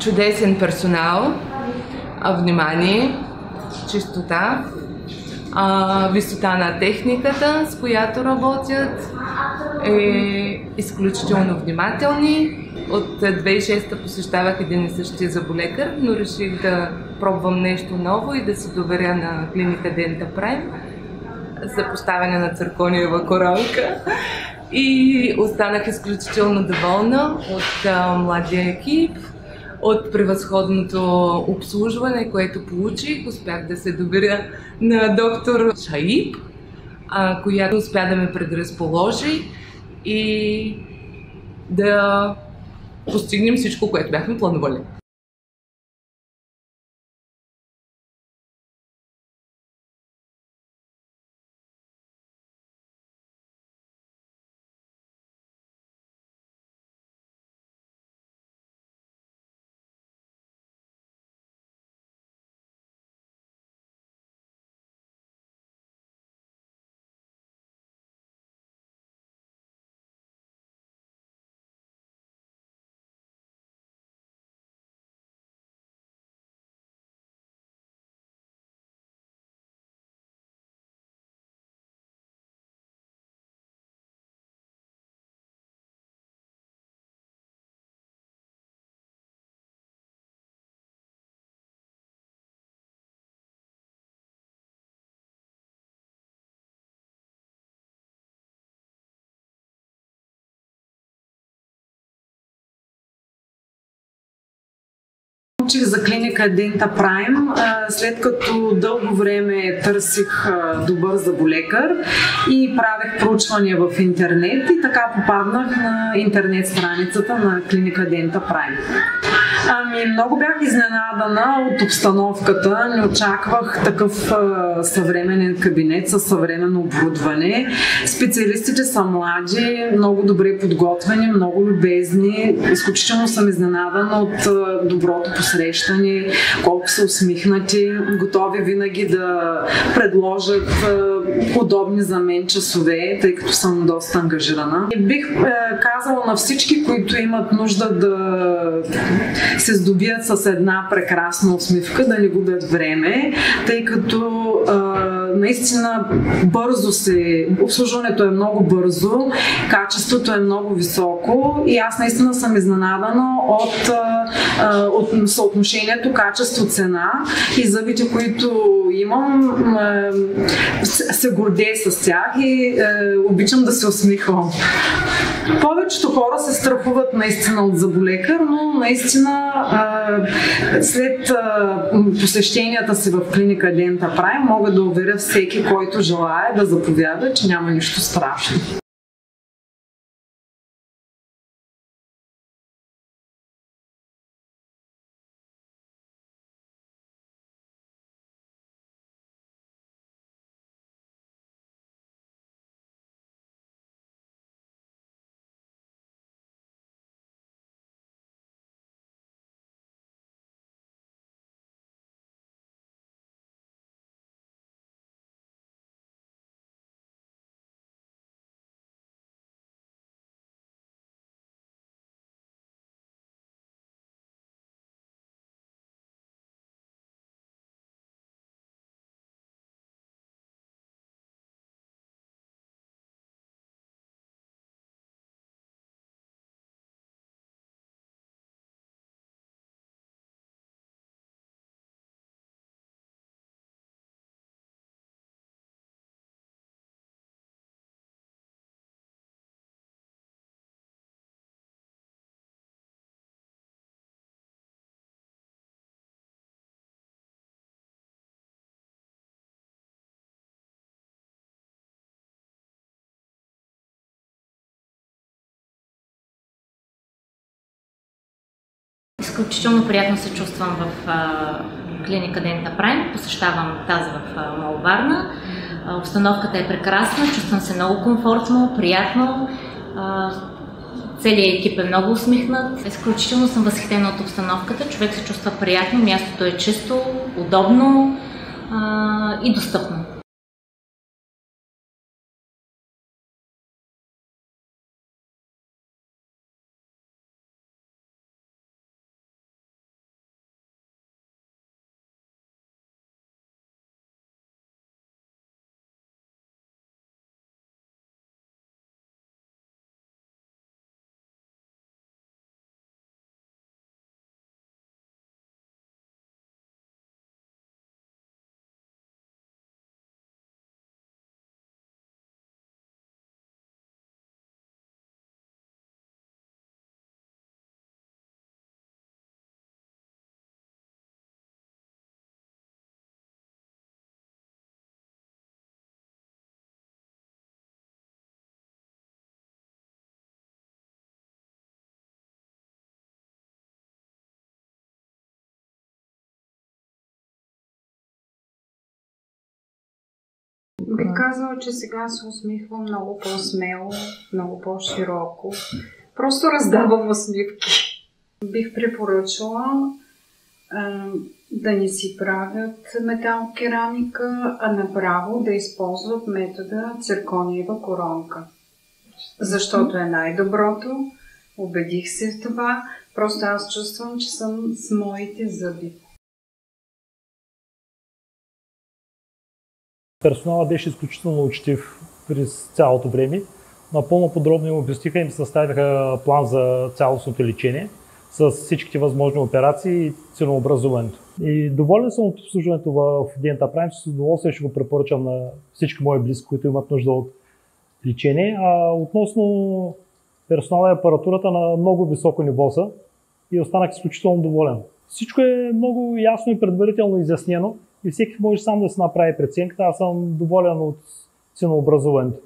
чудесен персонал, внимание, чистота, висота на техниката, с която работят, изключително внимателни. От 2006 посещавах един и същия зъболекар, но реших да пробвам нещо ново и да се доверя на клиника Denta Prime за поставяне на циркониева коронка. И останах изключително доволна от младия екип, от превъзходното обслужване, което получих. Успях да се доверя на доктор Шаиб, която успя да ме предразположи и да постигнем всичко, което бяхме планували. Учих за клиника Denta Prime, след като дълго време търсих добър зъболекар и правех проучвания в интернет и така попаднах на интернет страницата на клиника Denta Prime. Много бях изненадана от обстановката, не очаквах такъв съвременен кабинет със съвременно оборудване. Специалистите са млади, много добре подготвени, много любезни. Изключително съм изненадана от доброто посрещане, колко са усмихнати, готови винаги да предложат удобни за мен часове, тъй като съм доста ангажирана. И бих казала на всички, които имат нужда да се здобият с една прекрасна усмивка, да не губят време, тъй като наистина бързо обслужването е много бързо, качеството е много високо и аз наистина съм изненадана от съотношението качество-цена и зъбите, които имам, се гордея с тях и обичам да се усмихвам. Повечето хора се страхуват наистина от зъболекар, но наистина след посещенията си в клиника Denta Prime мога да уверя всеки, който желае да заповяда, че няма нищо страшно. Изключително приятно се чувствам в клиника Denta Prime. Посещавам тази в Мол Варна. Обстановката е прекрасна, чувствам се много комфортно, приятно. Целият екип е много усмихнат. Изключително съм възхитена от обстановката. Човек се чувства приятно, мястото е чисто, удобно и достъпно. Бих казала, че сега се усмихвам много по-смело, много по-широко. Просто раздавам усмивки. Бих препоръчала да не си правят метал-керамика, а направо да използват метода циркониева коронка. Защото е най-доброто. Убедих се в това. Просто аз чувствам, че съм с моите зъби. Персоналът беше изключително учтив през цялото време. Напълно подробно им обясниха и им съставиха план за цялостното лечение с всичките възможни операции и ценообразуването. И доволен съм от обслужването в Denta Prime, с удоволствие ще го препоръчам на всички мои близки, които имат нужда от лечение. А относно персонала и апаратурата, на много високо ниво са и останах изключително доволен. Всичко е много ясно и предварително изяснено и всеки може сам да се направи преценката. Аз съм доволен от ценообразуването.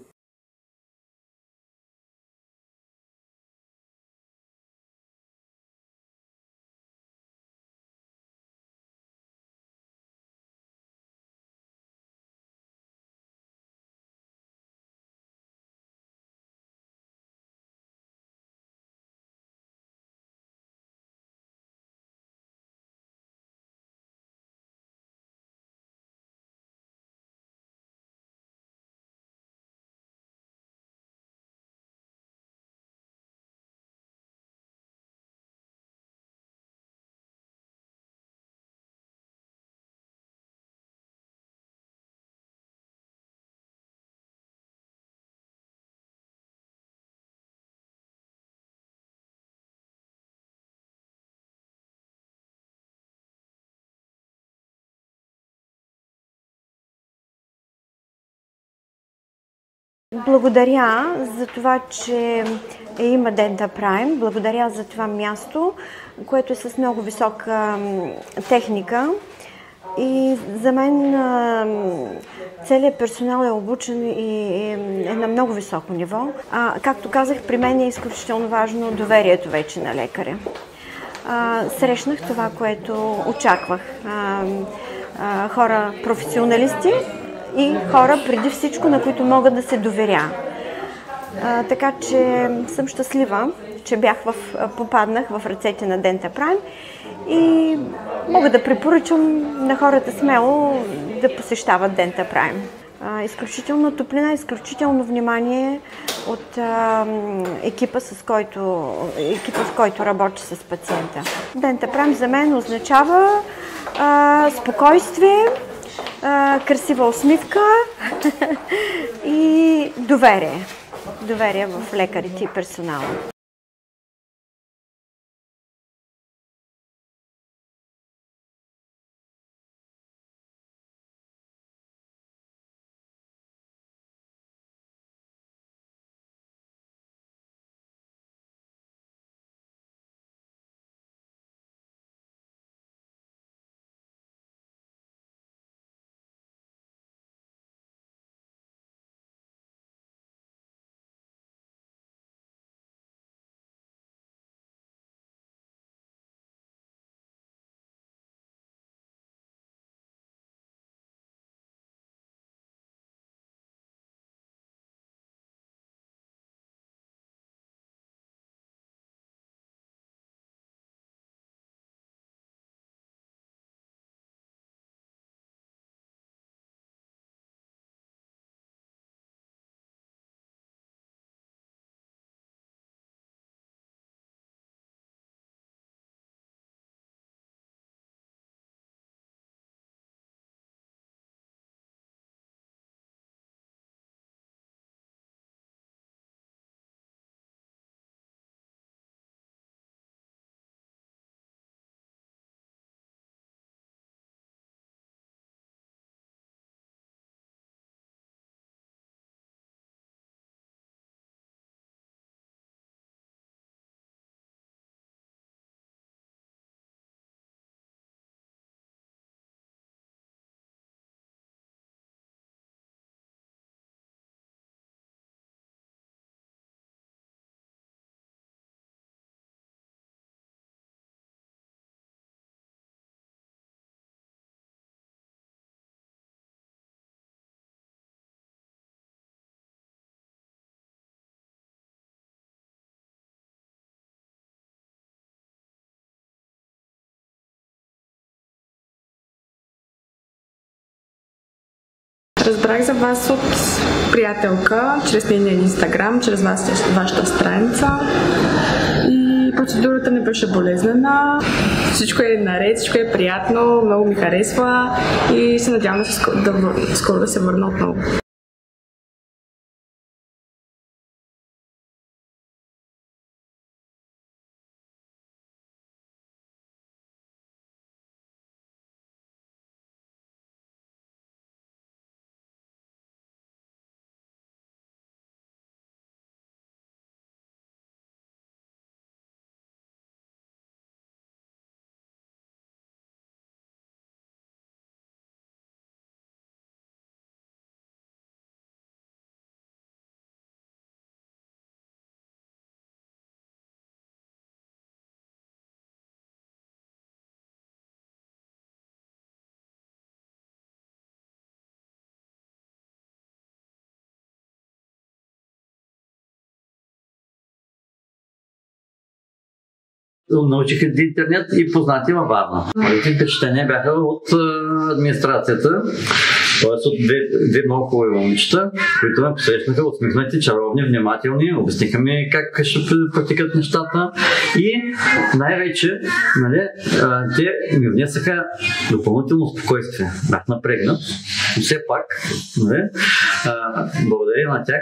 Благодаря за това, че има Denta Prime. Благодаря за това място, което е с много висока техника. И за мен целият персонал е обучен и е на много високо ниво. Както казах, при мен е изключително важно доверието вече на лекаря. Срещнах това, което очаквах. Хора професионалисти и хора преди всичко, на които мога да се доверя. Така че съм щастлива, че попаднах в ръцете на Denta Prime и мога да препоръчам на хората смело да посещават Denta Prime. Изключително топлина, изключително внимание от екипа, с който работи с пациента. Denta Prime за мен означава спокойствие, красива усмивка и доверие. Доверие в лекарите и персонала. Разбрах за вас от приятелка, чрез нейния инстаграм, чрез вашата страница. И процедурата не беше болезнена. Всичко е наред, всичко е приятно, много ми харесва и се надявам скоро да се върна отново. Научих интернет и познати във Варна. Моите впечатления бяха от администрацията, т.е. от две много хубави момичета, които ме посрещнаха усмихнати, чаровни, внимателни, обясниха ми как ще протекат нещата и най-вече те ми внесаха допълнително спокойствие. Бях напрегнат, но все пак, благодаря на тях,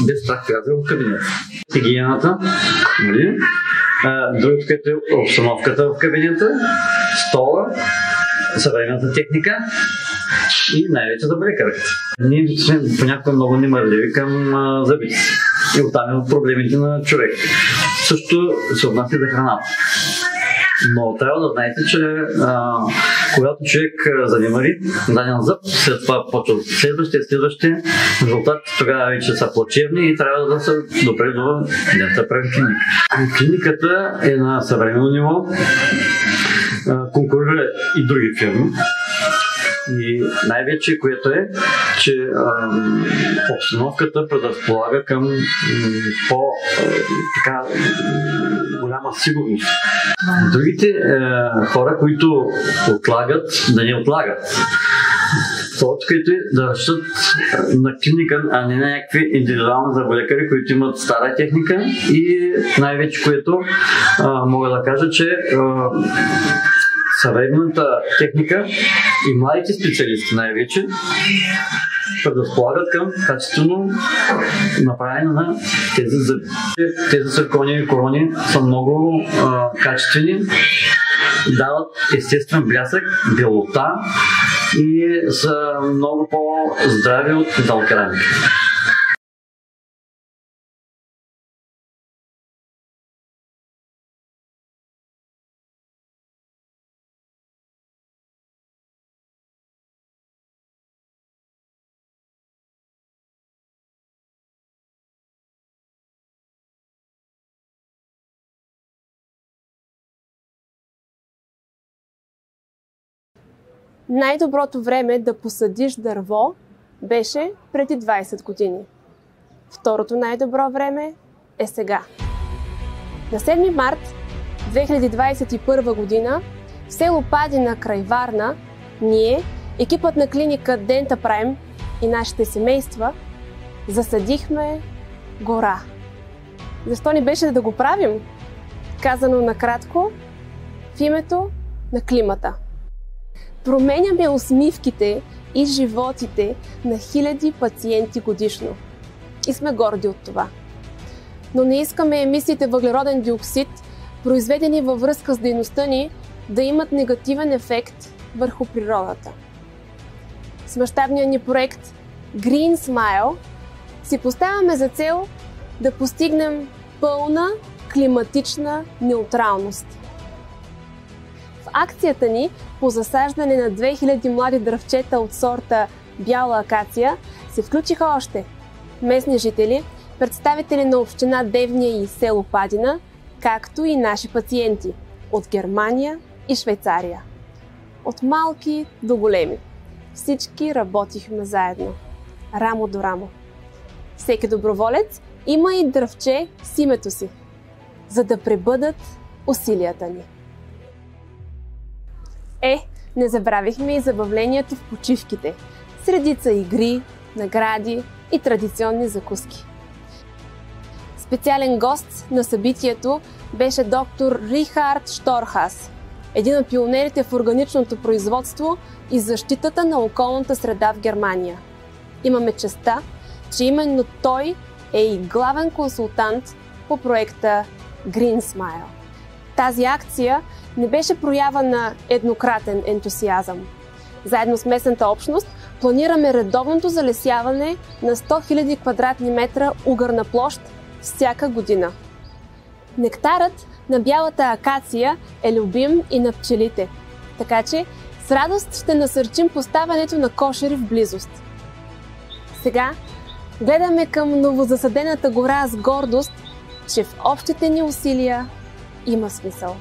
без страх влязах в кабинет. Хигиената, другото, което е обстановката в кабинета, стола, съвременната техника и най-вече зъболекарите. Ние сме понякога много немърливи към зъбите си и оттам от проблемите на човек. Също се отнася за храната. Но трябва да знаете, че когато човек занемари даден зъб, след това почва следващия резултат, тогава вече са плачевни и трябва да се допре до дента прави клиника. Клиниката е на съвременно ниво, конкурира и други фирми. И най-вече, което е, че обстановката предразполага към по-голяма сигурност. Другите хора, които отлагат, да не отлагат. Точката е да разчитат на клиника, а не на някакви индивидуални зъболекари, които имат стара техника и най-вече, което мога да кажа, че съвременната техника и младите специалисти най-вече предразполагат към качествено направяне на тези зъби. Тези циркониеви корони са много качествени, дават естествен блясък, белота и са много по-здрави от металкерамика. Най-доброто време да посадиш дърво беше преди 20 години. Второто най-добро време е сега. На 7 март 2021 година в село Падина край Варна ние, екипът на клиника Denta Prime и нашите семейства, засадихме гора. Защо ни беше да го правим? Казано накратко, в името на климата. Променяме усмивките и животите на хиляди пациенти годишно. И сме горди от това. Но не искаме емисиите въглероден диоксид, произведени във връзка с дейността ни, да имат негативен ефект върху природата. С мащабния ни проект Green Smile си поставяме за цел да постигнем пълна климатична неутралност. В акцията ни по засаждане на 2000 млади дръвчета от сорта бяла акация се включиха още местни жители, представители на община Девня и село Падина, както и наши пациенти от Германия и Швейцария. От малки до големи. Всички работихме заедно, рамо до рамо. Всеки доброволец има и дръвче с името си, за да пребъдат усилията ни. Не забравихме и забавлението в почивките. с редица игри, награди и традиционни закуски. Специален гост на събитието беше доктор Рихард Шторхас, един от пионерите в органичното производство и защитата на околната среда в Германия. Имаме честта, че именно той е и главен консултант по проекта Green Smile. Тази акция не беше проява на еднократен ентусиазъм. Заедно с местната общност планираме редовното залесяване на 100 000 квадратни метра угърна площ всяка година. Нектарът на бялата акация е любим и на пчелите, така че с радост ще насърчим поставянето на кошери в близост. Сега гледаме към новозасадената гора с гордост, че в общите ни усилия има смисъл.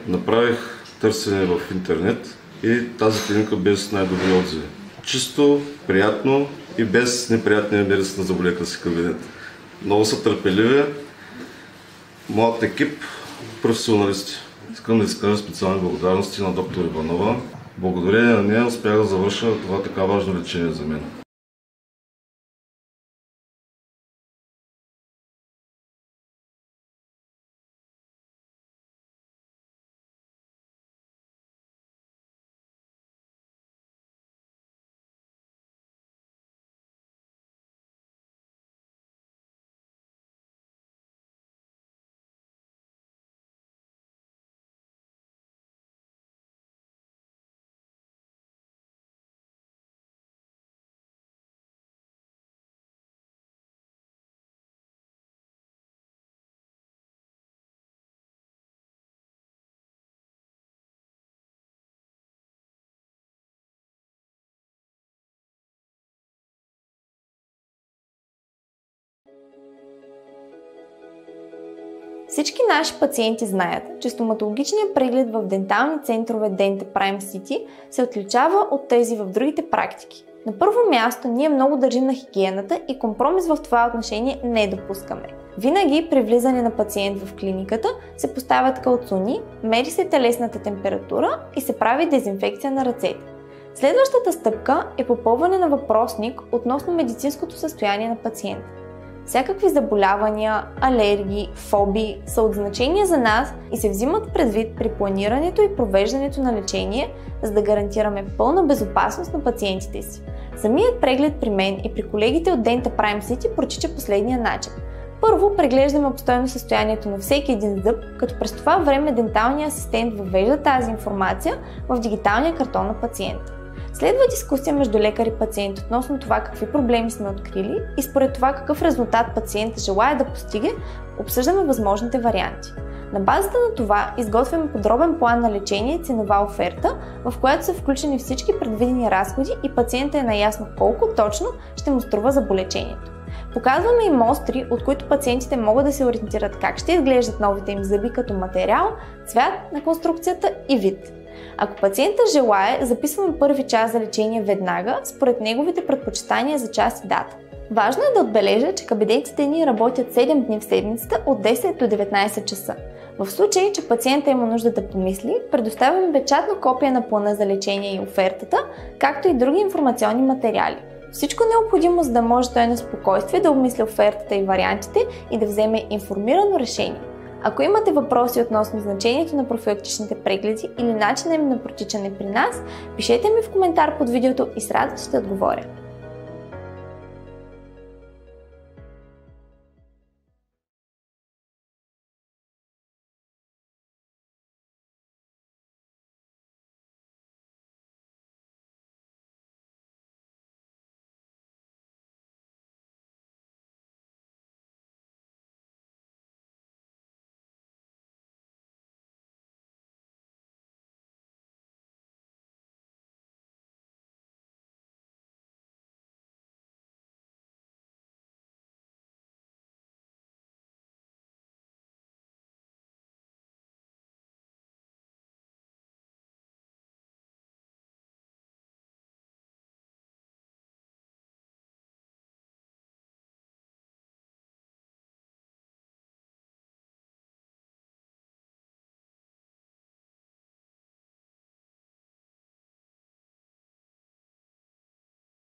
Направих търсене в интернет и тази клиника без най-добри отзиви. Чисто, приятно и без неприятния мирис на зъболекарски кабинет. Много са търпеливи, моят екип, професионалисти. Искам да изкажа специални благодарности на доктор Иванова. Благодарение на нея успях да завърша това така важно лечение за мен. Всички наши пациенти знаят, че стоматологичният преглед в дентални центрове Denta Prime City се отличава от тези в другите практики. На първо място, ние много държим на хигиената и компромис в това отношение не допускаме. Винаги при влизане на пациент в клиниката се поставят калцуни, мери се телесната температура и се прави дезинфекция на ръцете. Следващата стъпка е попълване на въпросник относно медицинското състояние на пациента. Всякакви заболявания, алергии, фобии са от значение за нас и се взимат предвид при планирането и провеждането на лечение, за да гарантираме пълна безопасност на пациентите си. Самият преглед при мен и при колегите от Denta Prime City протича последния начин. Първо преглеждаме обстойно състоянието на всеки един зъб, като през това време денталният асистент въвежда тази информация в дигиталния картон на пациента. Следва дискусия между лекар и пациент относно това какви проблеми сме открили и според това какъв резултат пациентът желае да постиге, обсъждаме възможните варианти. На базата на това изготвяме подробен план на лечение и ценова оферта, в която са включени всички предвидени разходи и пациентът е наясно колко точно ще му струва заболечението. Показваме и мостри, от които пациентите могат да се ориентират как ще изглеждат новите им зъби като материал, цвят на конструкцията и вид. Ако пациентът желае, записваме първи час за лечение веднага, според неговите предпочитания за час и дата. Важно е да отбележа, че кабинетите ни работят 7 дни в седмицата от 10 до 19 часа. В случай, че пациента има нужда да помисли, предоставяме печатно копия на плана за лечение и офертата, както и други информационни материали. Всичко необходимо, за да може той на спокойствие да обмисли офертата и вариантите и да вземе информирано решение. Ако имате въпроси относно значението на профилактичните прегледи или начина им на протичане при нас, пишете ми в коментар под видеото и с радост ще отговоря.